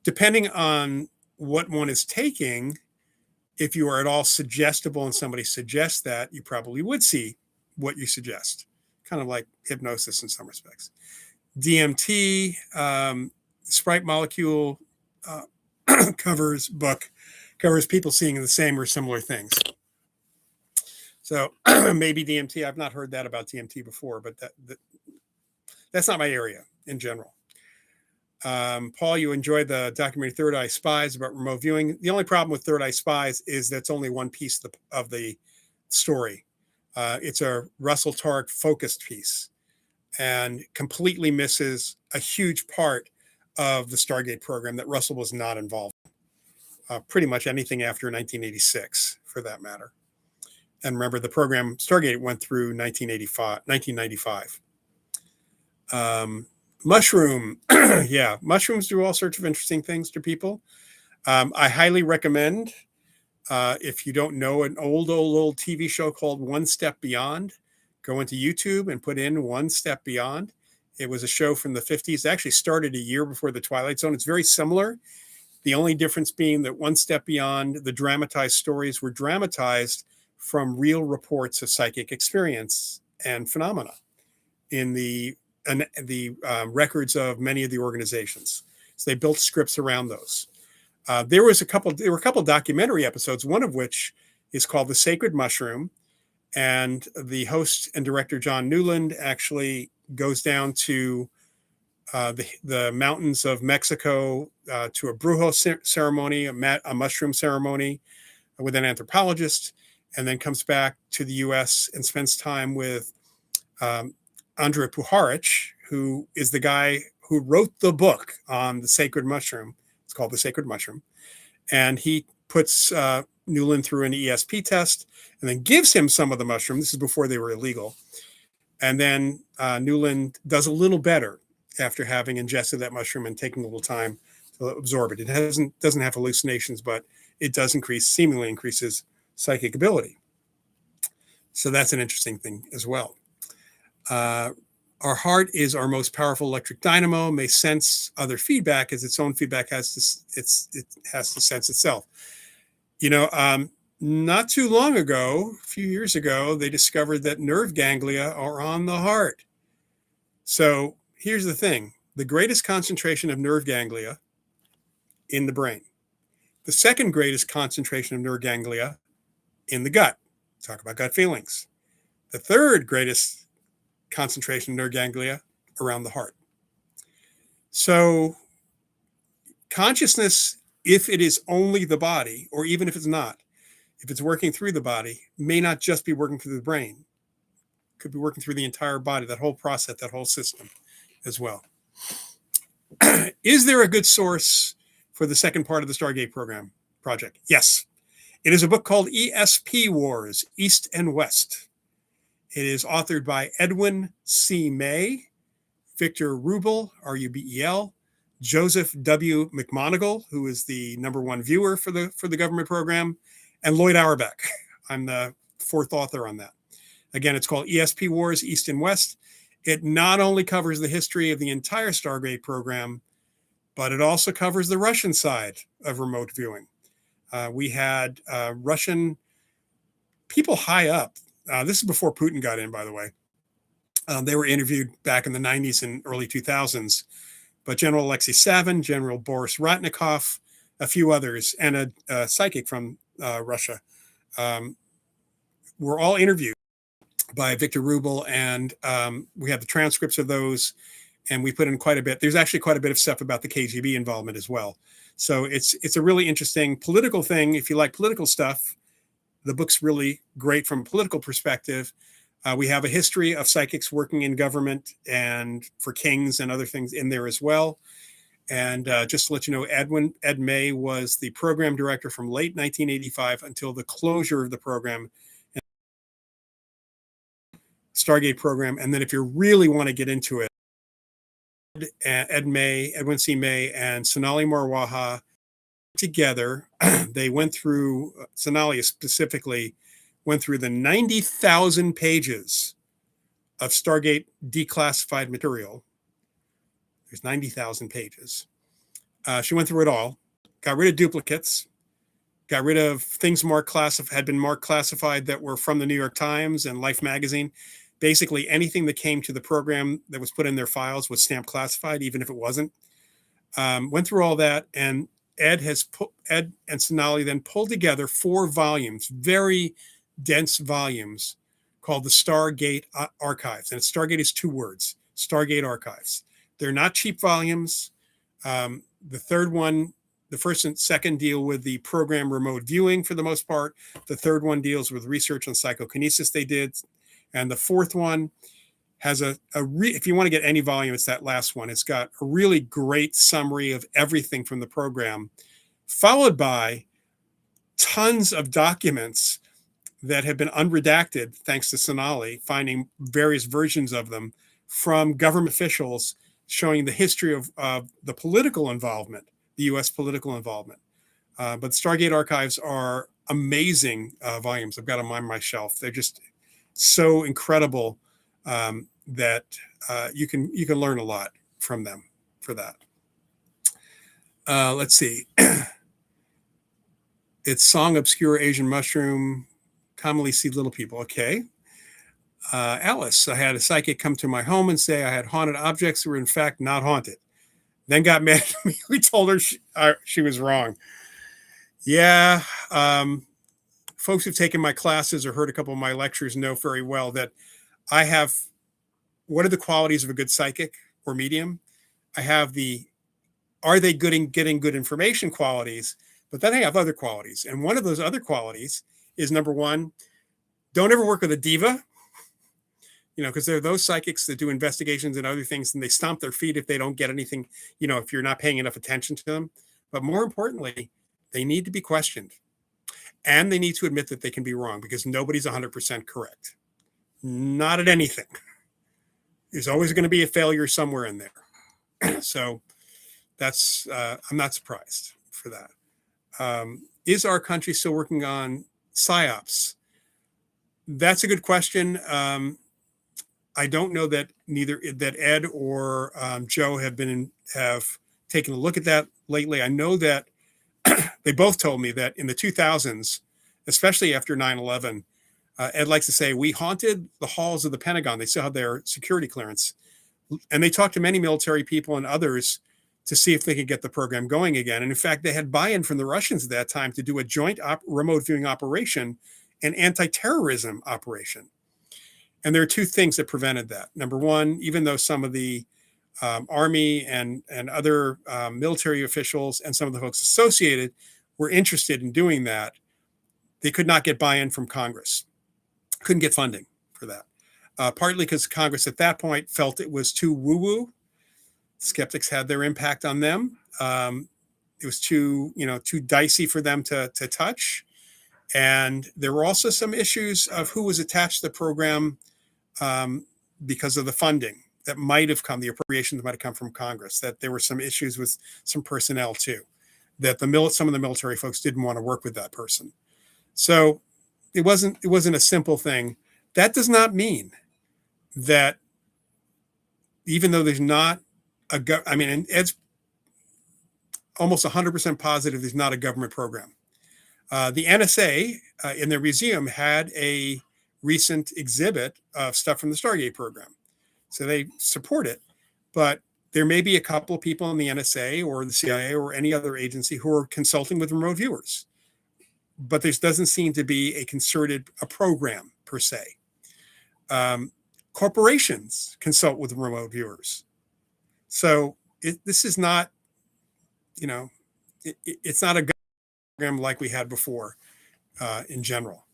depending on what one is taking, if you are at all suggestible and somebody suggests that, you probably would see what you suggest. Kind of like hypnosis in some respects. DMT, Sprite Molecule covers people seeing the same or similar things. So maybe DMT. I've not heard that about DMT before, but that's not my area in general. Paul, you enjoyed the documentary Third Eye Spies about remote viewing. The only problem with Third Eye Spies is that's only one piece of the story. It's a Russell Targ focused piece and completely misses a huge part of the Stargate program that Russell was not involved in. Pretty much anything after 1986, for that matter. And remember, the program Stargate went through 1995. Mushroom. Yeah, mushrooms do all sorts of interesting things to people. I highly recommend, if you don't know an old TV show called One Step Beyond, go into YouTube and put in One Step Beyond. It was a show from the 50s. It actually started a year before The Twilight Zone. It's very similar. The only difference being that One Step Beyond, the dramatized stories were dramatized from real reports of psychic experience and phenomena in the records of many of the organizations. So they built scripts around those. There were a couple documentary episodes, one of which is called The Sacred Mushroom. And the host and director, John Newland, actually goes down to the mountains of Mexico to a brujo ceremony, a mushroom ceremony with an anthropologist, and then comes back to the U.S. and spends time with Andrei Puharich, who is the guy who wrote the book on the sacred mushroom. It's called The Sacred Mushroom. And he puts Newland through an ESP test and then gives him some of the mushroom. This is before they were illegal. And then Newland does a little better after having ingested that mushroom and taking a little time to absorb it. It doesn't have hallucinations, but it does seemingly increases psychic ability. So that's an interesting thing as well. Our heart is our most powerful electric dynamo, may sense other feedback as its own feedback it has to sense itself. Not too long ago, a few years ago, they discovered that nerve ganglia are on the heart. So here's the thing. the greatest concentration of nerve ganglia in the brain. The second greatest concentration of nerve ganglia in the gut. Talk about gut feelings. The third greatest concentration of nerve ganglia around the heart. So consciousness, if it is only the body, or even if it's not, if it's working through the body, may not just be working through the brain. It could be working through the entire body, that whole process, that whole system as well. Is there a good source for the second part of the Stargate program project? Yes. It is a book called ESP Wars, East and West. It is authored by Edwin C. May, Victor Rubel, R-U-B-E-L, Joseph W. McMonigal, who is the #1 viewer for the government program, and Loyd Auerbach. I'm the fourth author on that. Again, it's called ESP Wars, East and West. It not only covers the history of the entire Stargate program, but it also covers the Russian side of remote viewing. We had Russian people high up. This is before Putin got in, by the way. They were interviewed back in the 90s and early 2000s. But General Alexei Savin, General Boris Ratnikov, a few others, and a psychic from Russia were all interviewed by Victor Rubel, and we have the transcripts of those, and we put in quite a bit. There's actually quite a bit of stuff about the KGB involvement as well. So it's a really interesting political thing. If you like political stuff, the book's really great from a political perspective. We have a history of psychics working in government and for kings and other things in there as well. And just to let you know, Ed May was the program director from late 1985 until the closure of the program, Stargate program. And then if you really want to get into it, Edwin C. May, and Sonali Marwaha together, they went through, Sonali specifically, went through the 90,000 pages of Stargate declassified material. There's 90,000 pages. She went through it all, got rid of duplicates, got rid of things had been marked classified that were from the New York Times and Life magazine. Basically, anything that came to the program that was put in their files was stamped classified, even if it wasn't. Went through all that, and Ed and Sonali then pulled together 4 volumes, very dense volumes, called the Stargate Archives. And Stargate is 2 words, Stargate Archives. They're not cheap volumes. The third one, the first and second deal with the program remote viewing for the most part. The third one deals with research on psychokinesis they did. And the fourth one has if you want to get any volume, it's that last one. It's got a really great summary of everything from the program, followed by tons of documents that have been unredacted, thanks to Sonali, finding various versions of them from government officials showing the history of the political involvement, the U.S. political involvement. But Stargate Archives are amazing volumes. I've got them on my shelf. They're just so incredible that you can learn a lot from them for that. Let's see. It's Song Obscure Asian Mushroom, commonly see little people. Okay. Alice, I had a psychic come to my home and say I had haunted objects that were in fact not haunted. Then got mad at me. We told her she was wrong. Yeah. Folks who've taken my classes or heard a couple of my lectures know very well that I have, what are the qualities of a good psychic or medium? I have are they good in getting good information qualities? But then I have other qualities. And one of those other qualities is, number one, don't ever work with a diva. Because there are those psychics that do investigations and other things, and they stomp their feet if they don't get anything, if you're not paying enough attention to them. But more importantly, they need to be questioned. And they need to admit that they can be wrong, because nobody's 100% correct. Not at anything. There's always going to be a failure somewhere in there. So that's, I'm not surprised for that. Is our country still working on PSYOPs? That's a good question. I don't know that that Ed or Joe have taken a look at that lately. I know that they both told me that in the 2000s, especially after 9/11, Ed likes to say, we haunted the halls of the Pentagon. They still have their security clearance And they talked to many military people and others to see if they could get the program going again. And in fact, they had buy-in from the Russians at that time to do a joint remote viewing operation, an anti-terrorism operation. And there are two things that prevented that. Number one, even though some of the Army and other military officials and some of the folks associated were interested in doing that, they could not get buy-in from Congress, couldn't get funding for that. Partly because Congress at that point felt it was too woo-woo. Skeptics had their impact on them. It was too dicey for them to touch. And there were also some issues of who was attached to the program because of the funding that might have come, the appropriations might have come from Congress, that there were some issues with some personnel too, that some of the military folks didn't want to work with that person. So it wasn't a simple thing. That does not mean that even though there's not and Ed's almost 100% positive there's not a government program. The NSA in their museum had a recent exhibit of stuff from the Stargate program. So they support it, but there may be a couple of people in the NSA or the CIA or any other agency who are consulting with remote viewers. But there doesn't seem to be a program per se. Corporations consult with remote viewers. So this is not, it's not a program like we had before in general.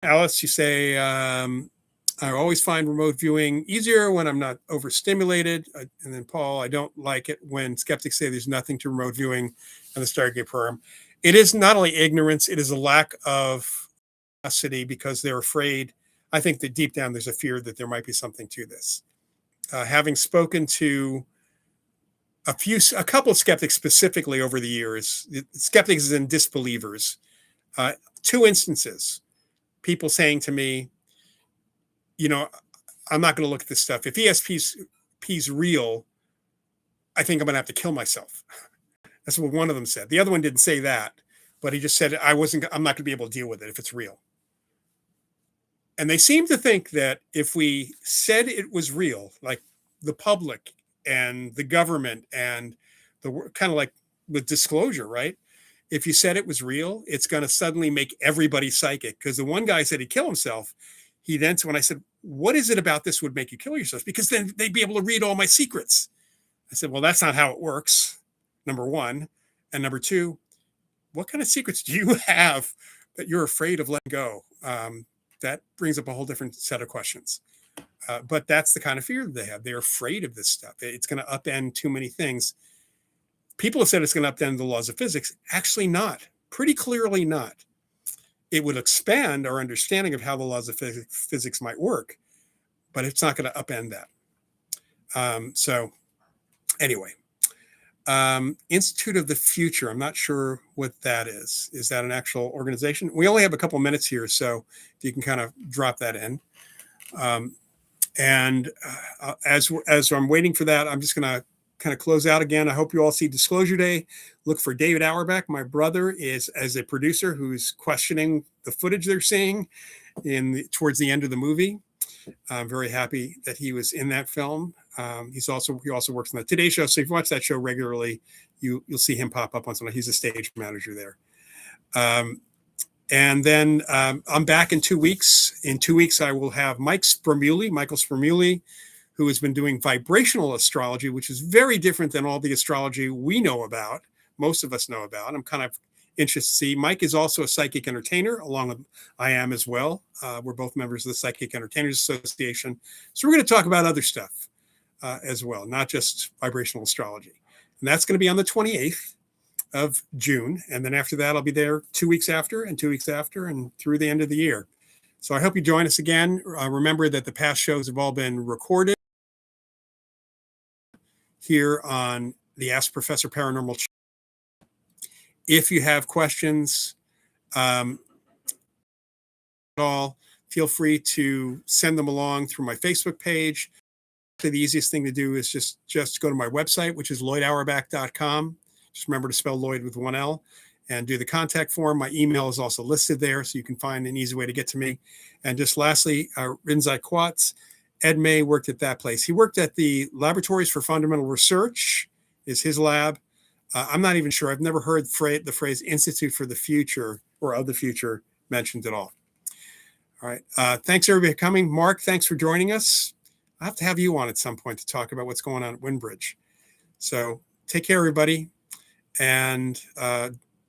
Alice, you say, I always find remote viewing easier when I'm not overstimulated. And then Paul, I don't like it when skeptics say there's nothing to remote viewing on the Stargate program. It is not only ignorance, it is a lack of curiosity because they're afraid. I think that deep down there's a fear that there might be something to this. Having spoken to a couple of skeptics specifically over the years, skeptics and disbelievers, two instances, people saying to me, I'm not going to look at this stuff. If ESP's real, I think I'm going to have to kill myself. That's what one of them said. The other one didn't say that, but he just said, I'm not going to be able to deal with it if it's real. And they seem to think that if we said it was real, like the public and the government and the kind of like with disclosure, right? If you said it was real, it's going to suddenly make everybody psychic. Because the one guy said he'd kill himself. He then, when I said, what is it about this would make you kill yourself? Because then they'd be able to read all my secrets. I said, well, that's not how it works, number one. And number two, what kind of secrets do you have that you're afraid of letting go? That brings up a whole different set of questions. But that's the kind of fear that they have. They're afraid of this stuff. It's going to upend too many things. People have said it's going to upend the laws of physics. Actually not. Pretty clearly not. It would expand our understanding of how the laws of physics might work, but it's not going to upend that. So anyway, Institute of the Future. I'm not sure what that is. Is that an actual organization? We only have a couple minutes here, so you can kind of drop that in. As I'm waiting for that, I'm just going to kind of close out again. I hope you all see Disclosure Day. Look for David Auerbach. My brother is as a producer who's questioning the footage they're seeing towards the end of the movie. I'm very happy that he was in that film. He also works on the Today Show. So if you watch that show regularly, you'll see him pop up once in a while. He's a stage manager there. And then I'm back in 2 weeks. In 2 weeks, I will have Michael Spermuli, who has been doing vibrational astrology, which is very different than all the astrology we know about, most of us know about. I'm kind of interested to see. Mike is also a psychic entertainer, along with I am as well. We're both members of the Psychic Entertainers Association. So we're going to talk about other stuff as well, not just vibrational astrology. And that's going to be on the 28th of June. And then after that, I'll be there 2 weeks after and 2 weeks after and through the end of the year. So I hope you join us again. Remember that the past shows have all been recorded here on the Ask Professor Paranormal channel. If you have questions at all, feel free to send them along through my Facebook page. The easiest thing to do is just go to my website, which is loydauerbach.com. Just remember to spell Loyd with one L and do the contact form. My email is also listed there, so you can find an easy way to get to me. And just lastly, Rinzai Quats, Ed May worked at that place. He worked at the Laboratories for Fundamental Research, is his lab. I'm not even sure. I've never heard the phrase Institute for the Future or of the Future mentioned at all. All right. Thanks, everybody, for coming. Mark, thanks for joining us. I have to have you on at some point to talk about what's going on at Windbridge. So take care, everybody. And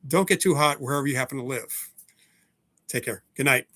don't get too hot wherever you happen to live. Take care. Good night.